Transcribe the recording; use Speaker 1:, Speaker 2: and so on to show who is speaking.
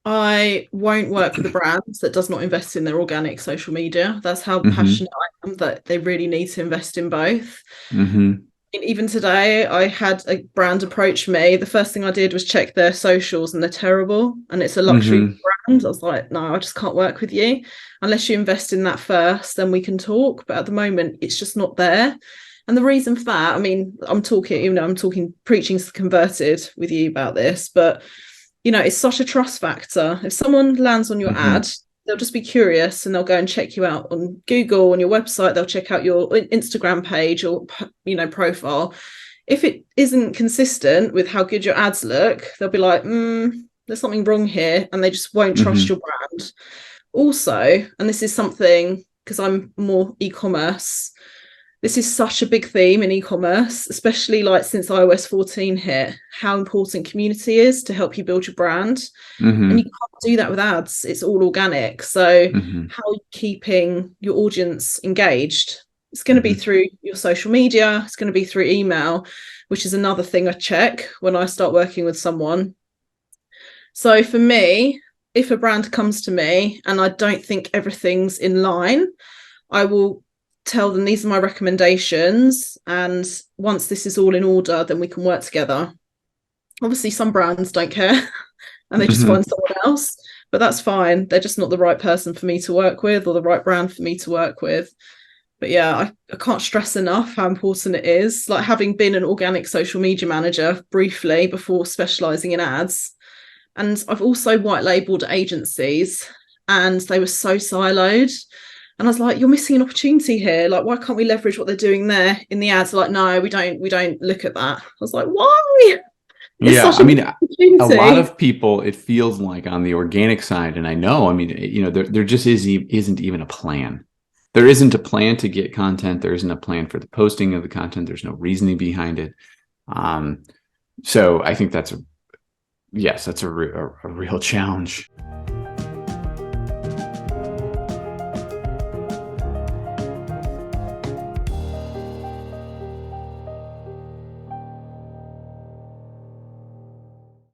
Speaker 1: I won't work with a brand that does not invest in their organic social media. That's how
Speaker 2: Mm-hmm.
Speaker 1: passionate I am that they really need to invest in both.
Speaker 2: Mm-hmm.
Speaker 1: And even today, I had a brand approach me. The first thing I did was check their socials, and they're terrible. And it's a luxury
Speaker 2: Mm-hmm.
Speaker 1: brand. I was like, no, I just can't work with you unless you invest in that first. Then we can talk. But at the moment, it's just not there. And the reason for that, I mean, I'm talking preaching to the converted with you about this, but it's such a trust factor. If someone lands on your
Speaker 2: Mm-hmm.
Speaker 1: ad, they'll just be curious and they'll go and check you out on Google, on your website. They'll check out your Instagram page or profile. If it isn't consistent with how good your ads look, they'll be like, there's something wrong here, and they just won't trust
Speaker 2: Mm-hmm.
Speaker 1: your brand. Also, and this is something because I'm more e-commerce, this is such a big theme in e-commerce, especially like since iOS 14 hit, how important community is to help you build your brand. And you
Speaker 2: Mm-hmm.
Speaker 1: can't do that with ads. It's all organic. So
Speaker 2: Mm-hmm.
Speaker 1: how are you keeping your audience engaged? It's going to be
Speaker 2: Mm-hmm.
Speaker 1: through your social media, it's going to be through email, which is another thing I check when I start working with someone. So for me, if a brand comes to me and I don't think everything's in line, I will tell them these are my recommendations. And once this is all in order, then we can work together. Obviously, some brands don't care and they just
Speaker 2: Mm-hmm.
Speaker 1: find someone else, but that's fine. They're just not the right person for me to work with or the right brand for me to work with. But yeah, I can't stress enough how important it is. Like having been an organic social media manager briefly before specializing in ads, and I've also white labeled agencies and they were so siloed. And I was like, you're missing an opportunity here. Like, why can't we leverage what they're doing there in the ads? They're like, no, we don't look at that. I was like, why? It's
Speaker 2: Yeah,
Speaker 1: such
Speaker 2: I
Speaker 1: a
Speaker 2: mean, a lot
Speaker 1: opportunity.
Speaker 2: of people, it feels like on the organic side, and I know, I mean, there just isn't even a plan. There isn't a plan to get content. There isn't a plan for the posting of the content. There's no reasoning behind it. Um, so I think yes, that's a real challenge.